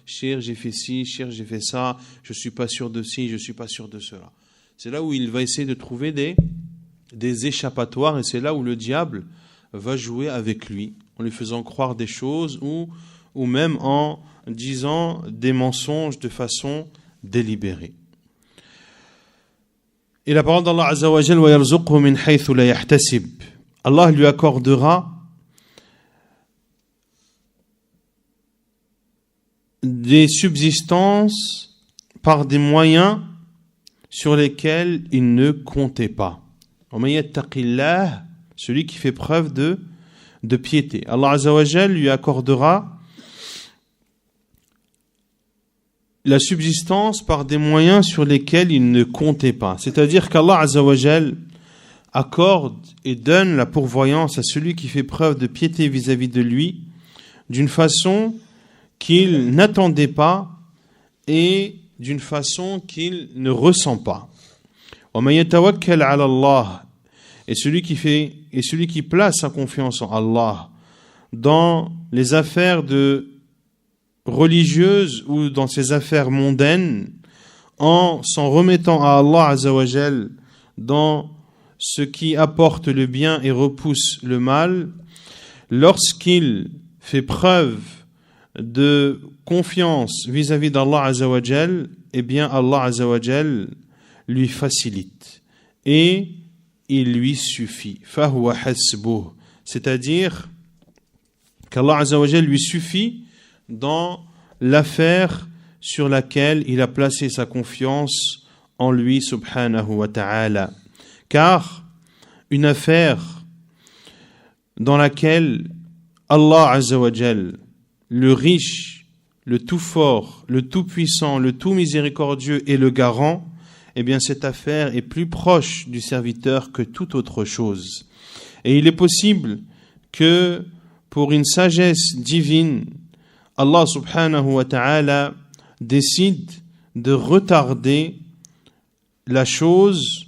Cheikh, j'ai fait ci, cheikh, j'ai fait ça, je ne suis pas sûr de ci, je ne suis pas sûr de cela. C'est là où il va essayer de trouver des échappatoires, et c'est là où le diable va jouer avec lui, en lui faisant croire des choses ou même en disant des mensonges de façon délibérée. Et la parole d'Allah Azza wa Jal, wa yarzuqhu min haythu la yahtasib. Allah lui accordera des subsistances par des moyens sur lesquels il ne comptait pas. Celui qui fait preuve de piété. Allah Azza wa Jal lui accordera la subsistance par des moyens sur lesquels il ne comptait pas. C'est-à-dire qu'Allah Azza wa Jal accorde et donne la pourvoyance à celui qui fait preuve de piété vis-à-vis de lui d'une façon qu'il n'attendait pas et d'une façon qu'il ne ressent pas. Et celui qui place sa confiance en Allah dans les affaires religieuses ou dans ses affaires mondaines, en s'en remettant à Allah Azza wa Jal dans ce qui apporte le bien et repousse le mal, lorsqu'il fait preuve de confiance vis-à-vis d'Allah Azza wa Jal, eh bien Allah Azza wa Jal lui facilite et il lui suffit. Fahuwa hasbuh, c'est-à-dire qu'Allah Azza wa Jal lui suffit dans l'affaire sur laquelle il a placé sa confiance en lui subhanahu wa ta'ala. Car une affaire dans laquelle Allah Azza wa Jal, le riche, le tout fort, le tout puissant, le tout miséricordieux et le garant, eh bien cette affaire est plus proche du serviteur que toute autre chose. Et il est possible que pour une sagesse divine, Allah subhanahu wa ta'ala décide de retarder la chose,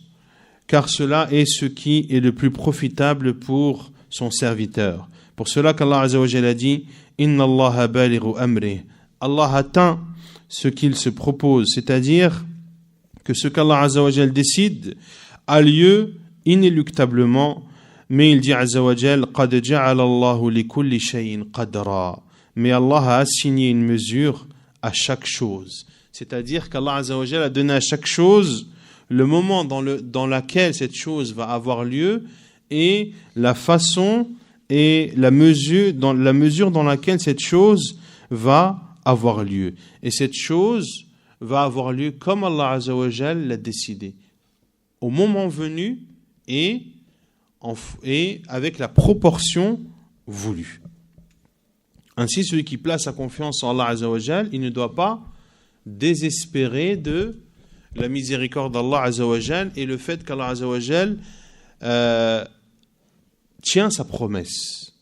car cela est ce qui est le plus profitable pour son serviteur. Pour cela qu'Allah Azza wa Jalla a dit « Inna Allaha balighu amrih » Allah atteint ce qu'il se propose, c'est-à-dire que ce qu'Allah Azza wa Jalla décide a lieu inéluctablement, mais il dit Azza wa Jalla « Qad ja'ala Allahu li kulli shay'in qadra » mais Allah a assigné une mesure à chaque chose. C'est-à-dire qu'Allah Azza wa Jalla a donné à chaque chose le moment dans lequel cette chose va avoir lieu et la façon et la mesure dans laquelle cette chose va avoir lieu. Et cette chose va avoir lieu comme Allah Azza wa Jalla l'a décidé, au moment venu et avec la proportion voulue. Ainsi, celui qui place sa confiance en Allah Azza wa Jal, il ne doit pas désespérer de la miséricorde d'Allah Azza wa Jal et le fait qu'Allah Azza wa Jal tient sa promesse.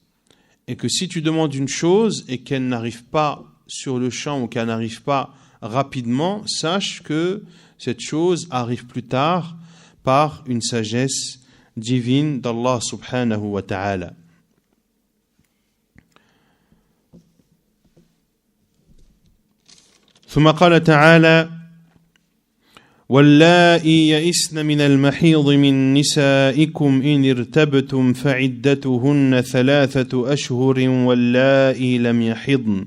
Et que si tu demandes une chose et qu'elle n'arrive pas sur le champ ou qu'elle n'arrive pas rapidement, sache que cette chose arrive plus tard par une sagesse divine d'Allah subhanahu wa ta'ala. ثم قال تعالى واللائي يئسن من المحيض من نسائكم إن ارتبتم فعدتهن 3 أشهر واللائي لم يحضن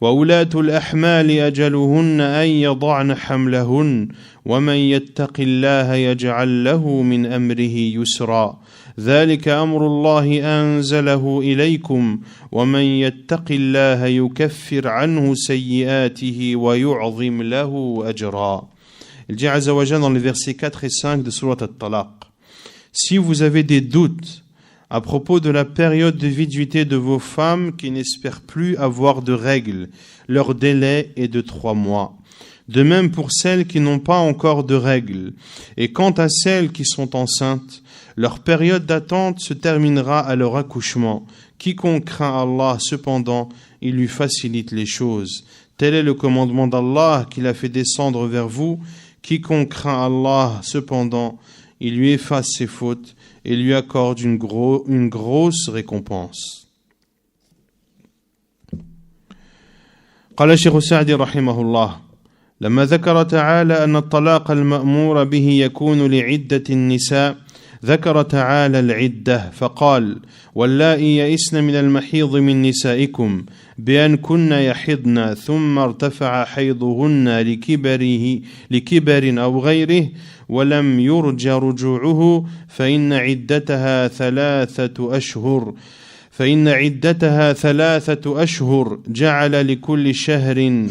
وأولاة الأحمال أجلهن أن يضعن حملهن ومن يتق الله يجعل له من أمره يسرا ذلك أمر الله أنزله إليكم ومن يتق الله يكفر عنه سيئاته ويعظم له أجرا. Il dit Azza wa Jalla dans les versets 4 et 5 de Surat At-Talaq: si vous avez des doutes à propos de la période de viduité de vos femmes qui n'espèrent plus avoir de règles. Leur délai est de 3 mois. De même pour celles qui n'ont pas encore de règles. Et quant à celles qui sont enceintes, leur période d'attente se terminera à leur accouchement. Quiconque craint Allah, cependant, il lui facilite les choses. Tel est le commandement d'Allah qu'il a fait descendre vers vous. Quiconque craint Allah, cependant, il lui efface ses fautes et lui accorde une grosse récompense. قال الشيخ السعدي رحمه الله: لما ذكر تعالى أن الطلاق المأمور به يكون لعدة النساء ذكر تعالى العدة فقال: واللائي يئسن من المحيض من نسائكم بأن كن يحضن ثم ارتفع حيضهن لكبر أو غيره ولم يرج رجوعه فإن عدتها 3 أشهر جعل لكل شهر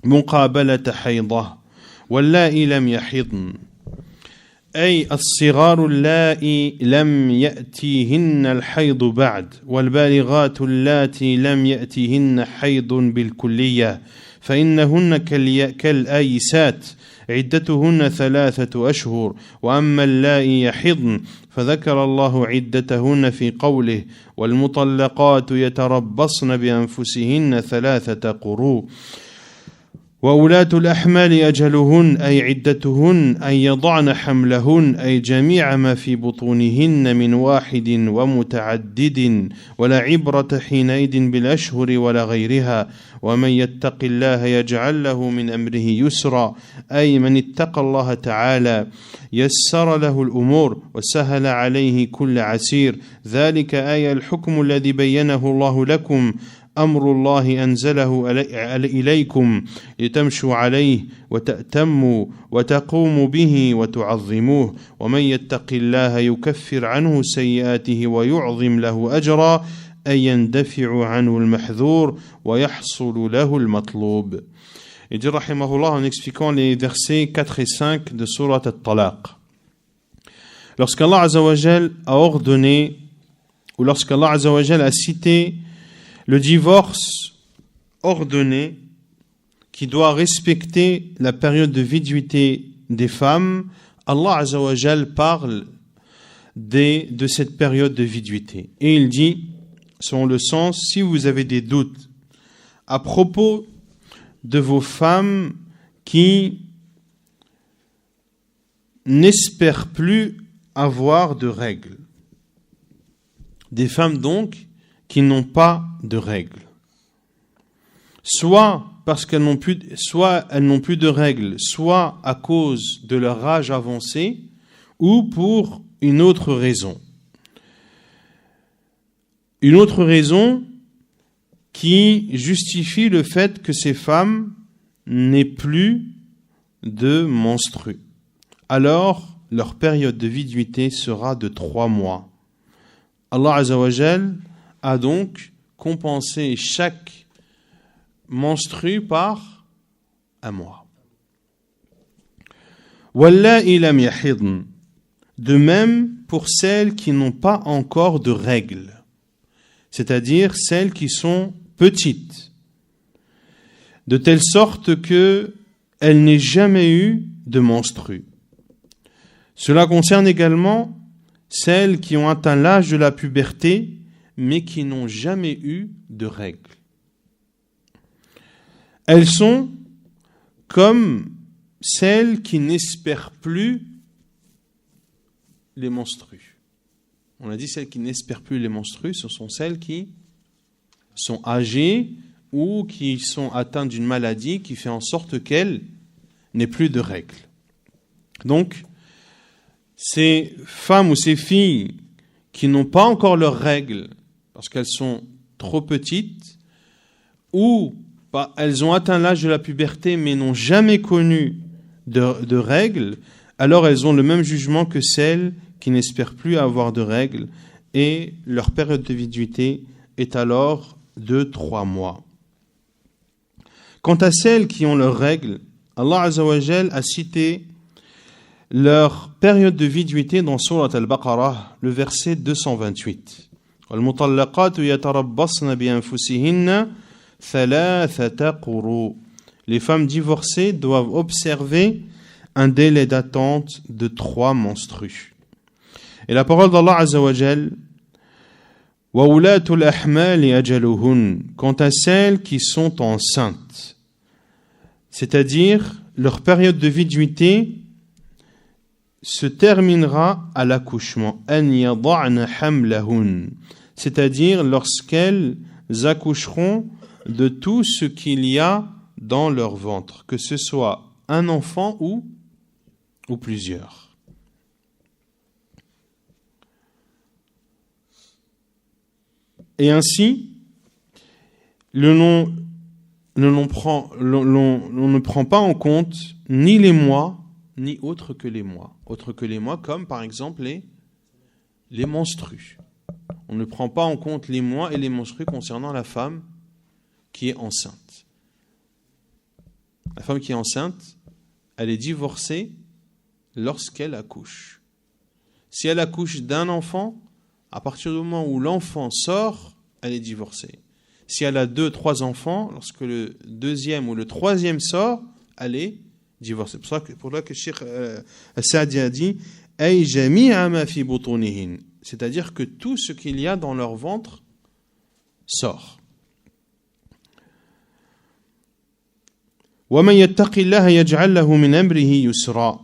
مقابلة حيضة. واللائي لم يحضن أي الصغار اللائي لم يأتيهن الحيض بعد، والبالغات اللاتي لم يأتيهن حيض بالكلية، فإنهن كالآيسات عدتهن 3 أشهر. وأما اللائي يحضن فذكر الله عدتهن في قوله: والمطلقات يتربصن بأنفسهن 3 قروء. وأولاة الأحمال أجلهن أي عدتهن أن يضعن حملهن أي جميع ما في بطونهن من واحد ومتعدد، ولا عبرة حينئذ بالأشهر ولا غيرها. ومن يتق الله يجعل له من أمره يسرا أي من اتقى الله تعالى يسر له الأمور وسهل عليه كل عسير. ذلك آية الحكم الذي بينه الله لكم أمر الله أنزله إليكم لتمشوا عليه وتأتموا وتقوموا به وتعظموه. ومن يتق الله يكفر عنه سيئاته ويعظم له أجرا أي يندفع عنه المحذور ويحصل له المطلوب. Et dit rahimahullah en expliquant les versets 4 et 5 de Surat At-Talaq. Lorsqu'Allah Azza wa Jal a ordonné, ou lorsqu'Allah Azza wa Jal a cité le divorce ordonné qui doit respecter la période de viduité des femmes, Allah Azza wa Jal parle de cette période de viduité. Et il dit, selon le sens, si vous avez des doutes à propos de vos femmes qui n'espèrent plus avoir de règles, des femmes donc qui n'ont pas de règles, soit parce qu'elles n'ont plus, soit elles n'ont plus de règles, soit à cause de leur âge avancé, ou pour une autre raison. Une autre raison qui justifie le fait que ces femmes n'aient plus de menstrues. Alors, leur période de viduité sera de 3 mois. Allah Azza wa Jal a donc compensé chaque menstru par 1 mois. Wallahi lam yahidn. De même pour celles qui n'ont pas encore de règles, c'est-à-dire celles qui sont petites, de telle sorte qu'elles n'aient jamais eu de menstru. Cela concerne également celles qui ont atteint l'âge de la puberté, mais qui n'ont jamais eu de règles. Elles sont comme celles qui n'espèrent plus les menstrues. On a dit celles qui n'espèrent plus les menstrues, ce sont celles qui sont âgées ou qui sont atteintes d'une maladie qui fait en sorte qu'elles n'aient plus de règles. Donc, ces femmes ou ces filles qui n'ont pas encore leurs règles parce qu'elles sont trop petites ou elles ont atteint l'âge de la puberté mais n'ont jamais connu de règles, alors elles ont le même jugement que celles qui n'espèrent plus avoir de règles et leur période de viduité est alors de 3 mois. Quant à celles qui ont leurs règles, Allah Azza wa Jal a cité leur période de viduité dans Surat Al-Baqarah, le verset 228. وَالْمُطَلَّقَاتُ يَتَرَبَّصْنَ بِأَنفُسِهِنَّ ثَلَاثَةَ قُرُوءٍ. Les femmes divorcées doivent observer un délai d'attente de 3 menstrues. Et la parole d'Allah Azza wa Jal, وَأُولَاتُ الْأَحْمَالِ أَجَلُهُنَّ, quant à celles qui sont enceintes, c'est-à-dire leur période de viduité se terminera à l'accouchement, أَنْ يَضَعْنَ حَمْلَهُنَّ, c'est-à-dire lorsqu'elles accoucheront de tout ce qu'il y a dans leur ventre, que ce soit un enfant ou plusieurs. Et ainsi, l'on ne prend pas en compte ni les mois, ni autres que les mois. Autres que les mois, comme par exemple les menstrues. On ne prend pas en compte les mois et les menstrues concernant la femme qui est enceinte. La femme qui est enceinte, elle est divorcée lorsqu'elle accouche. Si elle accouche d'un enfant, à partir du moment où l'enfant sort, elle est divorcée. Si elle a 2, 3 enfants, lorsque le 2e ou le 3e sort, elle est divorcée. C'est pour ça que Cheikh Saadi a dit Ay jami'a ma fi butunihin, c'est-à-dire que tout ce qu'il y a dans leur ventre sort. وَمَن يَتَّقِ اللَّهَ يَجْعَلْ لَهُ مِنْ أَمْرِهِ يُسْرًا.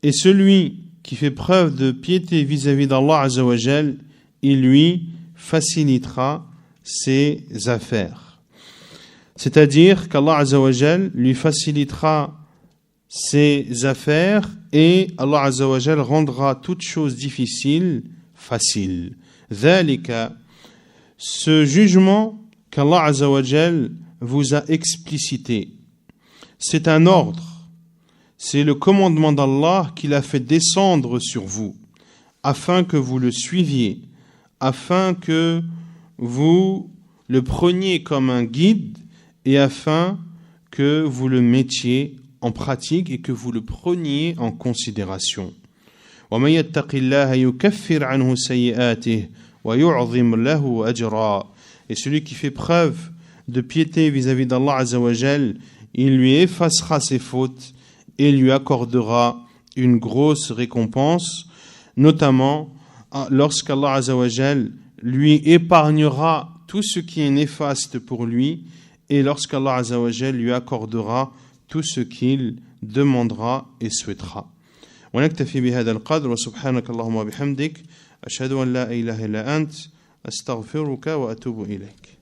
Et celui qui fait preuve de piété vis-à-vis d'Allah Azza wa Jal, il lui facilitera ses affaires. C'est-à-dire qu'Allah Azza wa Jal lui facilitera ses affaires et Allah Azza wa Jal rendra toute chose difficile facile. ذَلِكَ, ce jugement qu'Allah Azza wa Jal vous a explicité, c'est un ordre. C'est le commandement d'Allah qu'il a fait descendre sur vous, afin que vous le suiviez, afin que vous le preniez comme un guide et afin que vous le mettiez en pratique et que vous le preniez en considération. وَمَن يَتَّقِ اللَّهَ يُكَفِّرْ عَنْهُ سَيِّئَاتِهِ وَيُعْظِمْ لَهُ أَجْرًا. Et celui qui fait preuve de piété vis-à-vis d'Allah Azza wa Jal, il lui effacera ses fautes et lui accordera une grosse récompense, notamment lorsqu'Allah Azza wa Jal lui épargnera tout ce qui est néfaste pour lui et lorsqu'Allah Azza wa Jal lui accordera tout ce qu'il demandera et souhaitera. ونكتفي بهذا القدر وسبحانك اللهم وبحمدك أشهد أن لا إله إلا أنت أستغفرك وأتوب إليك.